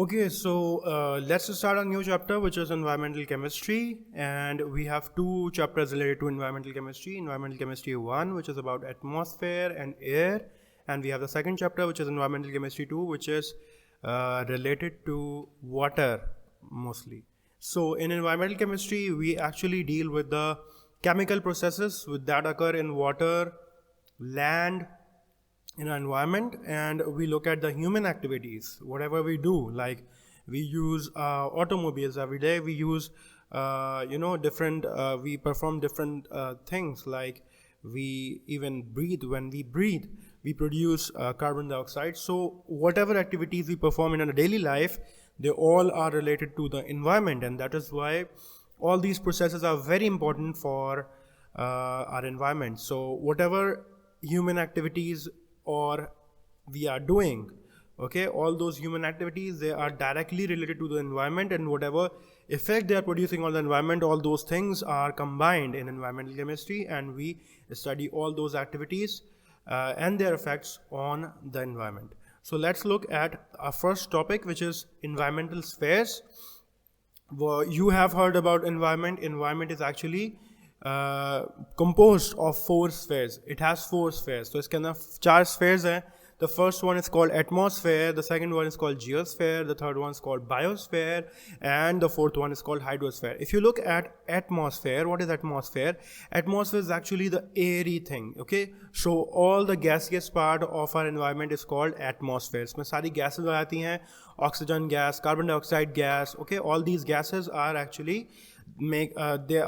Okay, so let's start a new chapter, which is environmental chemistry, and we have two chapters related to environmental chemistry. Environmental chemistry 1, which is about atmosphere and air, and we have the second chapter, which is environmental chemistry 2, which is related to water mostly. So in environmental chemistry, we actually deal with the chemical processes that occur in water, land, in our environment, and we look at the human activities, whatever we do. Like we use automobiles every day, we use different we perform different things, like we even breathe. When we breathe, we produce carbon dioxide. So whatever activities we perform in our daily life, they all are related to the environment, and that is why all these processes are very important for our environment. So whatever human activities or we are doing, okay, all those human activities, they are directly related to the environment, and whatever effect they are producing on the environment, all those things are combined in environmental chemistry, and we study all those activities and their effects on the environment. So let's look at our first topic, which is environmental spheres. Well, you have heard about environment. Environment is actually composed of 4 spheres. It has 4 spheres. So इसके अंदर 4 spheres हैं. The first one is called atmosphere, the second one is called geosphere, the third one is called biosphere, and the fourth one is called hydrosphere. If you look at atmosphere, what is atmosphere? Atmosphere is actually the airy thing, okay? So all the gaseous part of our environment is called atmosphere. इसमें सारी gases आ जाती हैं, oxygen gas, carbon dioxide gas, okay? All these gases are actually they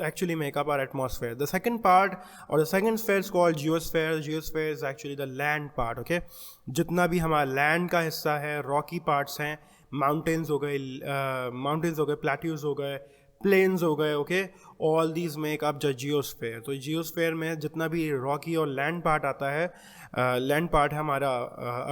actually make up our atmosphere. The second part or the second sphere is called geosphere. Geosphere is actually the land part, okay? जितना भी हमारा land का हिस्सा है, rocky parts हैं, mountains हो गए, plateaus हो गए, plains हो गए, okay? All these make up the geosphere. तो geosphere में जितना भी rocky और land part आता है, land part है हमारा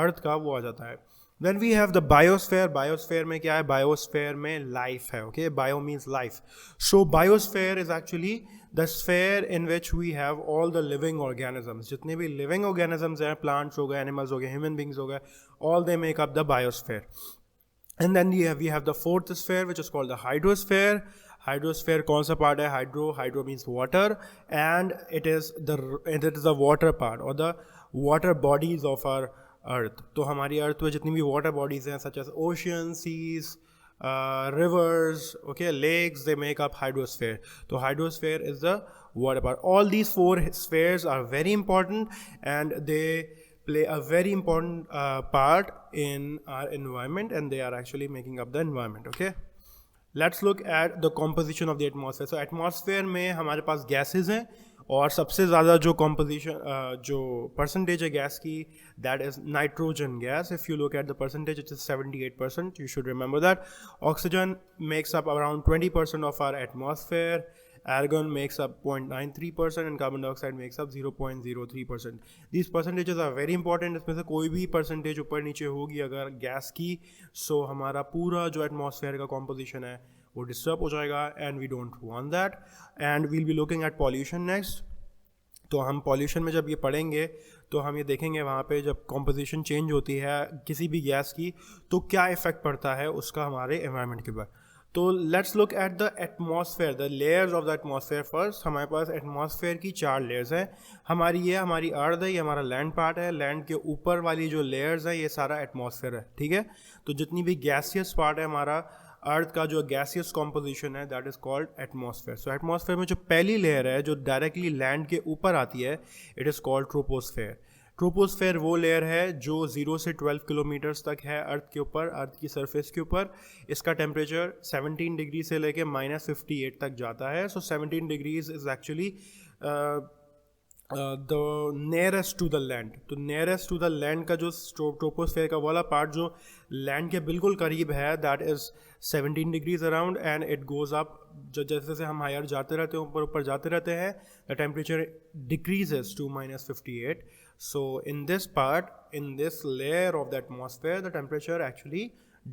earth का, वो आ जाता है. Then we have the biosphere. Biosphere में क्या है? Biosphere में life है, okay? Bio means life. So biosphere is actually the sphere in which we have all the living organisms. जितने भी living organisms हैं, plants हो गए, animals हो गए, human beings हो गए, all they make up the biosphere. And then we have the fourth sphere, which is called the hydrosphere. Hydrosphere कौन सा part है? Hydro means water, and it is the water part or the water bodies of our अर्थ. तो हमारी अर्थ में जितनी भी water bodies हैं, such as ocean, seas, rivers, okay, lakes, they make up hydrosphere. So hydrosphere is the water part. All these 4 spheres are very important, and they play a very important part in our environment, and they are actually making up the environment, okay? Let's look at the composition of the atmosphere. So atmosphere में हमारे पास gases हैं, और सबसे ज़्यादा जो composition जो percentage है gas की, that is nitrogen gas. If you look at the percentage, it is 78%. You should remember that. Oxygen makes up around 20% of our atmosphere. Argon makes up 0.93%, and carbon dioxide makes up 0.03%. These percentages are very important. इसमें से कोई भी percentage ऊपर नीचे होगी अगर gas की, so हमारा पूरा जो atmosphere का composition है वो डिस्टर्ब हो जाएगा, and we don't want that. And we'll be looking at pollution next. तो हम पॉल्यूशन में जब ये पढ़ेंगे तो हम ये देखेंगे वहाँ पे जब कॉम्पोजिशन चेंज होती है किसी भी गैस की, तो क्या इफ़ेक्ट पड़ता है उसका हमारे एनवायरनमेंट के ऊपर. तो let's look at the atmosphere, the layers of the atmosphere first. हमारे पास एटमॉस्फेयर की 4 लेयर्स हैं. हमारी अर्थ है, ये हमारा लैंड पार्ट है. लैंड के ऊपर वाली जो लेयर्स हैं ये सारा एटमॉस्फेयर है, ठीक है? तो जितनी भी गैसियस पार्ट है हमारा अर्थ का, जो गैसियस कॉम्पोजिशन है, that is called atmosphere. So atmosphere में जो पहली लेयर है जो डायरेक्टली लैंड के ऊपर आती है, it is called troposphere. Troposphere वो लेयर है जो 0 से 12 किलोमीटर्स तक है अर्थ के ऊपर, अर्थ की सरफेस के ऊपर. इसका टेम्परेचर 17 डिग्री से लेके -58 तक जाता है. So 17 degrees is actually the nearest to the land. तो नियरेस्ट टू द लैंड का जो ट्रोपोस्फेयर का वाला पार्ट जो लैंड के बिल्कुल करीब है, that is 17 degrees around, and it goes up. जैसे जैसे हम हायर जाते रहते हैं, ऊपर जाते रहते हैं, the temperature decreases to -58. So in this part, in this layer of the atmosphere, the temperature actually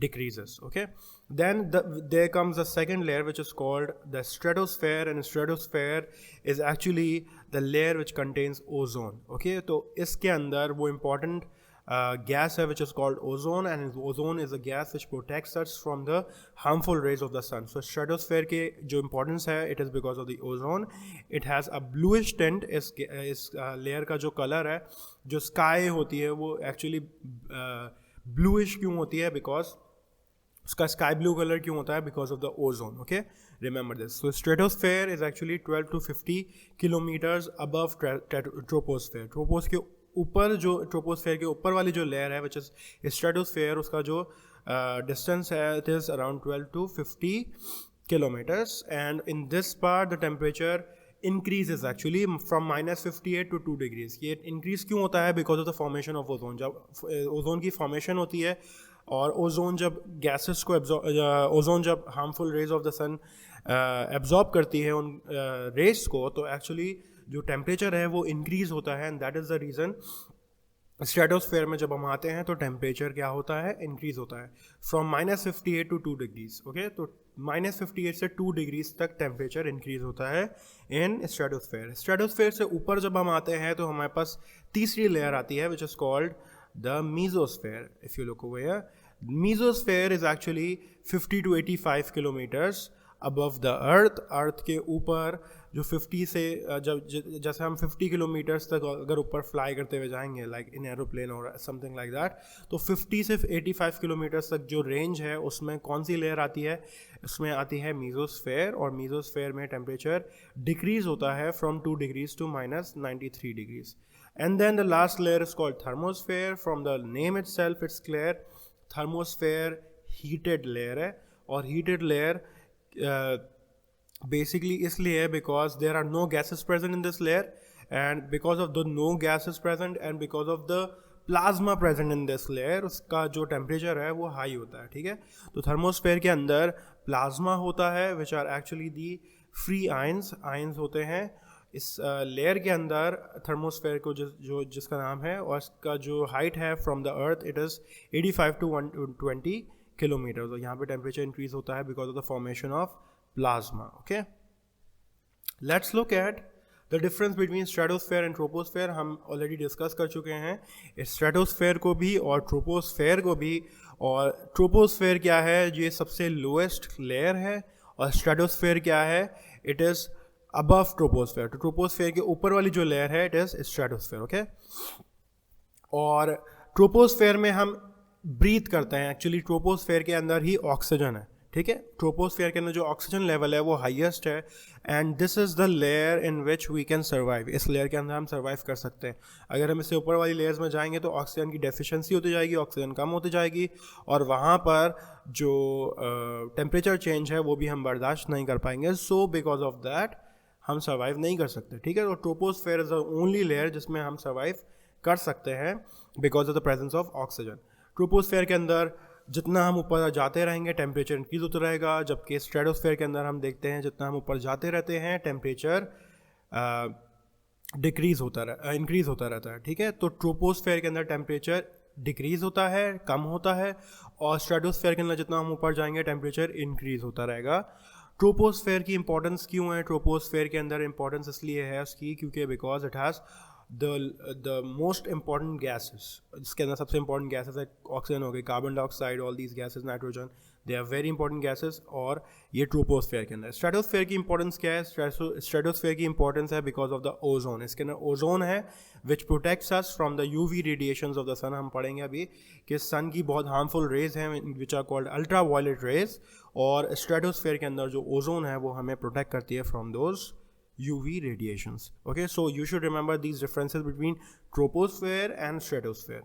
decreases, okay? Then there comes the second layer, which is called the stratosphere, and stratosphere is actually the layer which contains ozone, okay? तो इसके अंदर वो important gas है which is called ozone, and ozone is a gas which protects us from the harmful rays of the sun. So stratosphere के जो importance है, it is because of the ozone. It has a bluish tint. इस layer का जो color है, जो sky होती है, वो actually bluish क्यों होती है? Because उसका स्काई ब्लू कलर क्यों होता है? Because of the ozone. Okay, remember this. So stratosphere is actually 12 to 50 kilometres above troposphere. Tropos के ऊपर जो ट्रोपोस्फेयर के ऊपर वाली जो लेयर है विच इज स्ट्रेटोस्फेयर, उसका जो डिस्टेंस है it is around 12 to 50 kilometres. And in this part the temperature increases actually from -58 to 2 degrees. ये इंक्रीज क्यों होता है? Because of the formation of ozone. जब ओजोन की फॉर्मेशन होती है और ओजोन जब गैसेस को ओजोन जब harmful rays of the sun absorb करती है उन रेस को, तो एक्चुअली जो टेम्परेचर है वो इंक्रीज होता है. And that is the reason stratosphere में जब हम आते हैं तो टेम्परेचर क्या होता है? इंक्रीज होता है फ्रॉम -58 to 2 degrees. ओके, तो -58 से 2 degrees तक टेम्परेचर इंक्रीज होता है इन स्ट्रेटोस्फेयर. स्ट्रेटोस्फेयर से ऊपर जब हम आते हैं तो हमारे पास तीसरी लेयर आती है which is called the mesosphere. If you look over here, mesosphere is actually 50 to 85 kilometers above the earth के ऊपर जो 50 से जब जैसे हम 50 किलोमीटर्स तक अगर ऊपर फ्लाई करते हुए जाएंगे लाइक इन एरोप्लेन और समथिंग लाइक दैट, तो 50 से 85 किलोमीटर्स तक जो रेंज है उसमें कौन सी लेयर आती है? उसमें आती है मीजोस्फेयर. और मीजोस्फेयर में टेम्परेचर डिक्रीज होता है from 2 degrees to -93 degrees. And then the last layer is called thermosphere. From the name itself it's clear, thermosphere heated layer है. और heated layer basically इसलिए है because there are no gases present in this layer, and because of the no gases present and because of the plasma present in this layer, उसका जो temperature है वो high होता है. ठीक है, तो थर्मोस्फेयर के अंदर प्लाज्मा होता है which are actually the free ions होते हैं. इस लेयर के अंदर थर्मोस्फेयर को जिसका नाम है और इसका जो हाइट है from the earth it is 85 to 120 kilometre. तो यहाँ पे टेम्परेचर इंक्रीज होता है because of the formation of plasma. Okay, let's look at the difference between stratosphere and troposphere. हम ऑलरेडी डिस्कस कर चुके हैं स्ट्रेटोस्फेयर को भी और ट्रोपोस्फेयर को भी. और ट्रोपोस्फेयर क्या है? ये सबसे लोएस्ट लेयर है. और स्ट्रेटोस्फेयर क्या है? It is above troposphere. तो ट्रोपोस्फेयर के ऊपर वाली जो लेयर है इट इज स्ट्रेटोस्फेयर. ओके, और ट्रोपोस्फेयर में हम ब्रीथ करते हैं. एक्चुअली ट्रोपोस्फेयर के अंदर ही ऑक्सीजन है. ठीक है, ट्रोपोस्फेयर के अंदर जो ऑक्सीजन लेवल है वो हाईएस्ट है. And this is the layer in which we can survive. इस लेयर के अंदर हम सर्वाइव कर सकते हैं. अगर हम इससे ऊपर वाली लेयर्स में जाएंगे तो ऑक्सीजन की डेफिशिएंसी होती जाएगी, ऑक्सीजन कम होती जाएगी, और वहाँ पर जो टेम्परेचर चेंज है वो भी हम बर्दाश्त नहीं कर पाएंगे. सो बिकॉज ऑफ दैट हम सर्वाइव नहीं कर सकते. ठीक है, तो troposphere is the only layer जिसमें हम सर्वाइव कर सकते हैं because of the presence of oxygen. Troposphere के अंदर जितना हम ऊपर जाते रहेंगे टेम्परेचर इंक्रीज होता रहेगा, जबकि स्ट्रेटोस्फेयर के अंदर हम देखते हैं जितना हम ऊपर जाते रहते हैं टेम्परेचर इंक्रीज होता रहता है. ठीक है, तो ट्रोपोस्फेयर के अंदर टेम्परेचर डिक्रीज होता है, कम होता है, और स्ट्रेटोस्फेयर के अंदर जितना हम ऊपर जाएंगे टेम्परेचर इंक्रीज होता रहेगा. ट्रोपोस्फेयर की इंपॉर्टेंस क्यों है? ट्रोपोस्फेयर के अंदर इंपॉर्टेंस इसलिए है उसकी क्योंकि because it has the most important gases. इसके अंदर सबसे इंपॉर्टेंट गैसेस है ऑक्सीजन हो गई, carbon dioxide, all these gases, nitrogen, they are very important gases. और ये ट्रोपोस्फेयर के अंदर. स्ट्रेटोस्फेयर की इंपॉर्टेंस क्या है? स्ट्रेटोस्फेयर की इंपॉर्टेंस है बिकॉज ऑफ द ओजोन. इसके अंदर ओजोन है which protects us from the UV radiations of the sun. हम पढ़ेंगे अभी कि सन की बहुत हार्मफुल रेज हैं which are called ultraviolet rays, और स्ट्रेटोस्फेयर के अंदर जो ओजोन है वो हमें प्रोटेक्ट करती है from those UV radiations. Okay, so you should remember these differences between troposphere and stratosphere.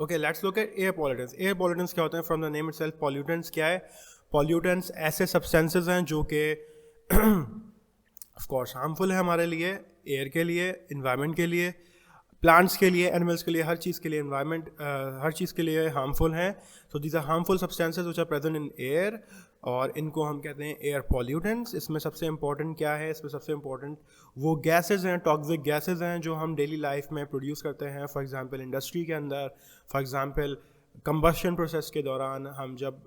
Okay, let's look at air pollutants. Air pollutants क्या होते हैं? From the name itself, pollutants क्या है? Pollutants ऐसे substances हैं जो कि of course harmful है हमारे लिए, air के लिए, environment के लिए, प्लांट्स के लिए, एनिमल्स के लिए, हर चीज़ के लिए, एनवायरनमेंट हर चीज़ के लिए हार्मफुल हैं. So these are harmful substances which are present in air, और इनको हम कहते हैं एयर पॉल्यूटेंट्स. इसमें सबसे इंपॉर्टेंट क्या है? इसमें सबसे इंपॉर्टेंट वो गैसेज हैं, टॉक्सिक गैसेज हैं जो हम डेली लाइफ में प्रोड्यूस करते हैं. फॉर एग्जांपल इंडस्ट्री के अंदर, फॉर एग्जांपल कंबशन प्रोसेस के दौरान हम जब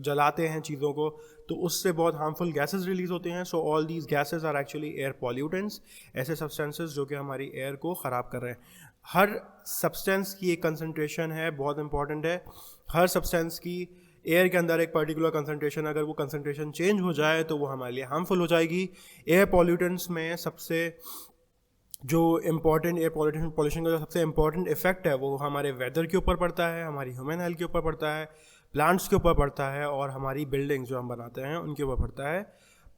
जलाते हैं चीज़ों को तो उससे बहुत हार्मफुल गैसेस रिलीज़ होते हैं. So all these gases are actually air pollutants, ऐसे सब्सटेंसेस जो कि हमारी एयर को ख़राब कर रहे हैं. हर सब्सटेंस की एक कंसंट्रेशन है, बहुत इंपॉर्टेंट है। हर सब्सटेंस की एयर के अंदर एक पर्टिकुलर कंसंट्रेशन, अगर वो कंसंट्रेशन चेंज हो जाए तो वो हमारे लिए हार्मफुल हो जाएगी। एयर पॉल्यूटेंट्स में सबसे जो इम्पॉर्टेंट एयर पॉल्यूशन का जो सबसे इम्पॉर्टेंट इफेक्ट है वो हमारे वेदर के ऊपर पड़ता है, हमारी ह्यूमन हेल्थ के ऊपर पड़ता है, प्लांट्स के ऊपर पड़ता है और हमारी बिल्डिंग्स जो हम बनाते हैं उनके ऊपर पड़ता है।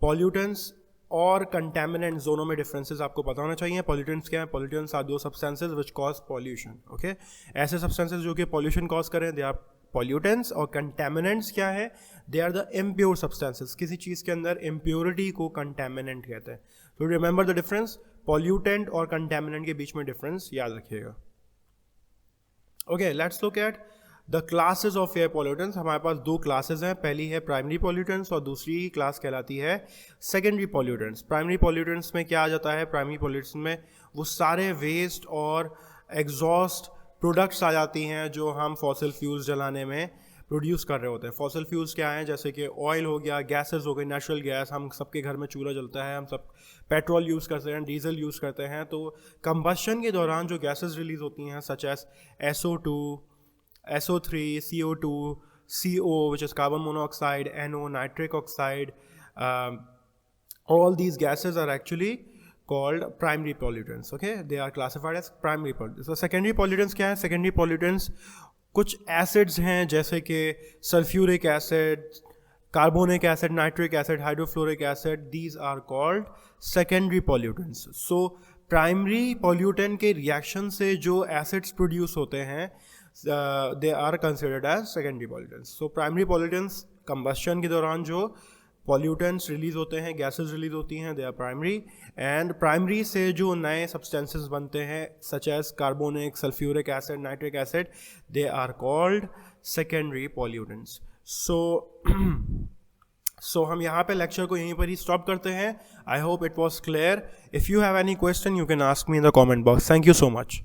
पॉल्यूटेंट्स और कंटेमिनेंट्स दोनों में डिफरेंसेस आपको पता होना चाहिए। पॉल्यूटेंट्स क्या है? Pollutants are the substances which cause pollution. Okay, ऐसे सब्सटेंसेस जो कि पॉल्यूशन कॉज करें दे आर पॉल्यूटेंट्स। और कंटेमिनेंट्स क्या है? They are the impure substances. किसी चीज़ के अंदर इम्प्योरिटी को कंटेमिनेंट कहते हैं। तो रिमेंबर द डिफरेंस, पॉल्यूटेंट और कंटेमिनेंट के बीच में डिफरेंस याद रखिएगा। Okay, let's look at the classes of air pollutants. हमारे पास दो क्लासेस हैं, पहली है प्राइमरी पॉल्यूटेंट्स और दूसरी क्लास कहलाती है सेकेंडरी पॉल्यूटेंट्स। प्राइमरी पॉल्यूटेंट्स में क्या आ जाता है? प्राइमरी पॉल्यूटेंट्स में वो सारे वेस्ट और एग्जॉस्ट प्रोडक्ट्स आ जाती हैं जो हम फॉसिल फ्यूल्स जलाने में प्रोड्यूस कर रहे होते हैं। फॉसिल फ्यूल्स क्या हैं? जैसे कि ऑयल हो गया, गैसेस हो गई, नेचुरल गैस, हम सबके घर में चूल्हा जलता है, हम सब पेट्रोल यूज़ करते हैं, डीजल यूज़ करते हैं। तो कंबशन के दौरान जो गैसेस रिलीज होती हैं such as SO2, SO3, CO2, CO which is carbon monoxide, NO nitric oxide, all these gases are actually called primary pollutants. Okay, they are classified as primary pollutants. So secondary pollutants क्या है? Secondary pollutants कुछ acids हैं जैसे कि sulphuric acid, carbonic acid, nitric acid, hydrofluoric acid, these are called secondary pollutants. So primary pollutant के reaction से जो acids produce होते हैं they are considered as secondary pollutants. So primary pollutants combustion के दौरान जो पॉल्यूटेंट्स रिलीज होते हैं, गैसेस रिलीज होती हैं, they are primary. And primary से जो नए सब्सटेंसेस बनते हैं such as carbonic, sulphuric acid, nitric acid, they are called secondary pollutants. So हम यहाँ पे लेक्चर को यहीं पर ही स्टॉप करते हैं। I hope it was clear. If you have any question you can ask me in the comment box. Thank you so much.